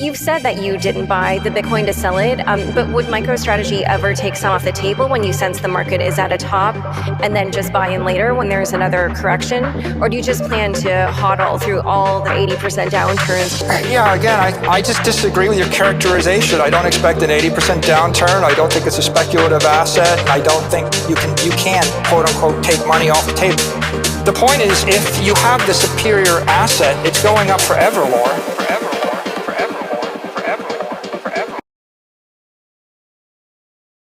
You've said that you didn't buy the Bitcoin to sell it, but would MicroStrategy ever take some off the table when you sense the market is at a top and then just buy in later when there's another correction? Or do you just plan to hodl through all the 80% downturns? Yeah, again, I just disagree with your characterization. I don't expect an 80% downturn. I don't think it's a speculative asset. I don't think you can quote unquote take money off the table. The point is, if you have the superior asset, it's going up forever, Laura.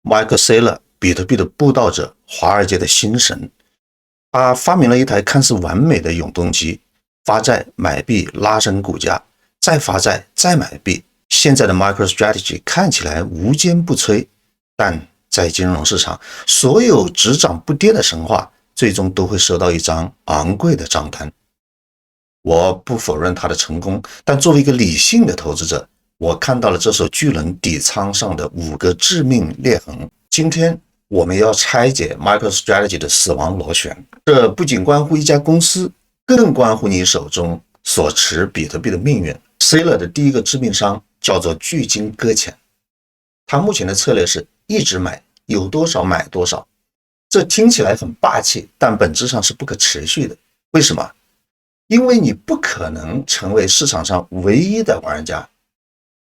Michael Saylor， 比特币的布道者，华尔街的新神。他发明了一台看似完美的永动机，发债买币拉升股价，再发债再买币。现在的 MicroStrategy 看起来无坚不摧，但在金融市场，所有只涨不跌的神话，最终都会收到一张昂贵的账单。我不否认他的成功，但作为一个理性的投资者，我看到了这艘巨轮底舱上的5个致命裂痕。今天我们要拆解 MicroStrategy 的死亡螺旋，这不仅关乎一家公司，更关乎你手中所持比特币的命运。Saylor 的第一个致命伤叫做巨鲸搁浅，他目前的策略是一直买，有多少买多少。这听起来很霸气，但本质上是不可持续的。为什么？因为你不可能成为市场上唯一的玩家。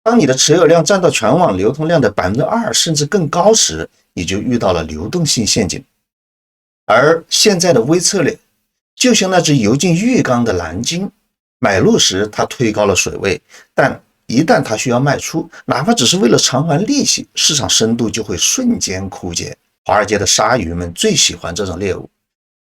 当你的持有量占到全网流通量的 2% 甚至更高时，你就遇到了流动性陷阱。而现在的微策略就像那只游进浴缸的蓝鲸，买入时它推高了水位，但一旦它需要卖出，哪怕只是为了偿还利息，市场深度就会瞬间枯竭。华尔街的鲨鱼们最喜欢这种猎物。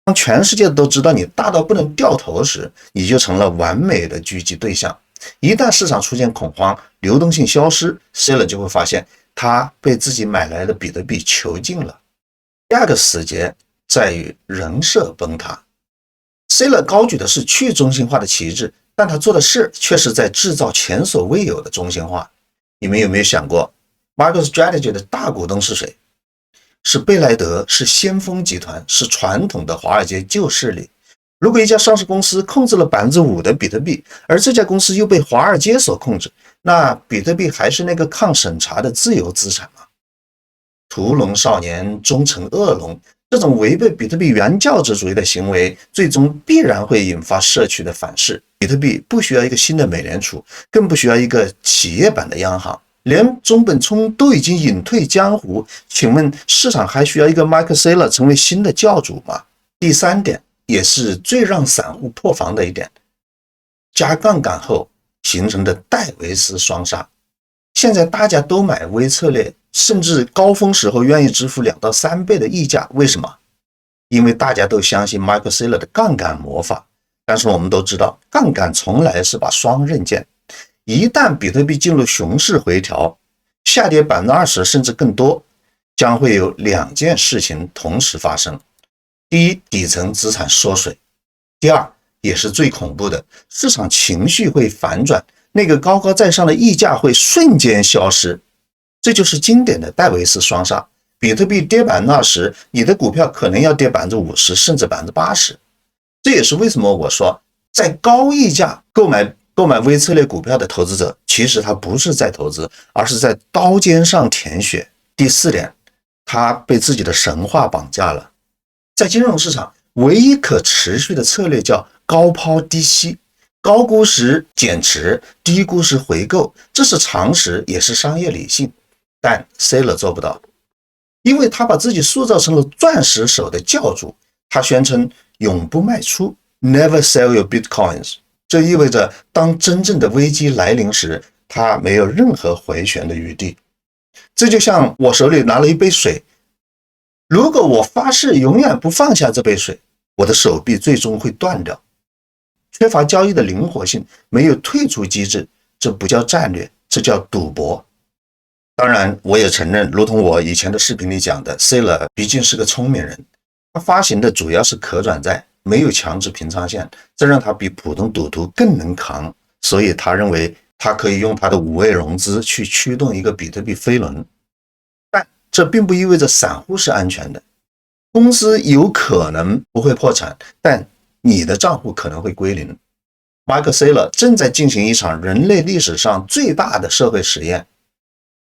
当全世界都知道你大到不能掉头时，你就成了完美的狙击对象。一旦市场出现恐慌，流动性消失 ，Saylor 就会发现他被自己买来的比特币囚禁了。第二个死结在于人设崩塌。Saylor 高举的是去中心化的旗帜，但他做的事却是在制造前所未有的中心化。你们有没有想过 ，MicroStrategy 的大股东是谁？是贝莱德，是先锋集团，是传统的华尔街旧势力。如果一家上市公司控制了 5% 的比特币，而这家公司又被华尔街所控制，那比特币还是那个抗审查的自由资产吗？屠龙少年终成恶龙，这种违背比特币原教旨主义的行为，最终必然会引发社区的反噬。比特币不需要一个新的美联储，更不需要一个企业版的央行，连中本聪都已经隐退江湖，请问市场还需要一个 Michael Saylor 成为新的教主吗？第三点，也是最让散户破防的一点，加杠杆后形成的戴维斯双杀。现在大家都买微策略，甚至高峰时候愿意支付2到3倍的溢价，为什么？因为大家都相信 Michael Saylor 的杠杆魔法。但是我们都知道，杠杆从来是把双刃剑。一旦比特币进入熊市回调，下跌 20% 甚至更多，将会有2件事情同时发生。第一，底层资产缩水；第二，也是最恐怖的，市场情绪会反转，那个高高在上的溢价会瞬间消失。这就是经典的戴维斯双杀。比特币跌 20%， 你的股票可能要跌 50%甚至 80%。这也是为什么我说，在高溢价购买微策略股票的投资者，其实他不是在投资，而是在刀尖上舔血。第四点，他被自己的神话绑架了。在金融市场，唯一可持续的策略叫高抛低吸，高估时减持，低估时回购，这是常识，也是商业理性。但 Saylor 做不到，因为他把自己塑造成了钻石手的教主。他宣称永不卖出 ，Never sell your bitcoins。这意味着当真正的危机来临时，他没有任何回旋的余地。这就像我手里拿了一杯水，如果我发誓永远不放下这杯水，我的手臂最终会断掉。缺乏交易的灵活性，没有退出机制，这不叫战略，这叫赌博。当然，我也承认，如同我以前的视频里讲的 ，Saylor 毕竟是个聪明人，他发行的主要是可转债，没有强制平仓线，这让他比普通赌徒更能扛，所以他认为他可以用他的5位融资去驱动一个比特币飞轮。但这并不意味着散户是安全的，公司有可能不会破产，但你的账户可能会归零。马克·塞勒正在进行一场人类历史上最大的社会实验。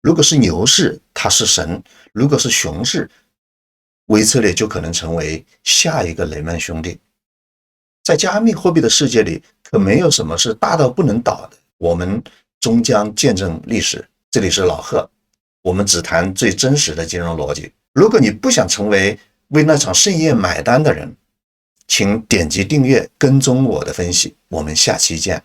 如果是牛市，他是神；如果是熊市，微策略就可能成为下一个雷曼兄弟。在加密货币的世界里，可没有什么是大到不能倒的。我们终将见证历史。这里是老贺，我们只谈最真实的金融逻辑。如果你不想成为为那场盛宴买单的人，请点击订阅，跟踪我的分析。我们下期见。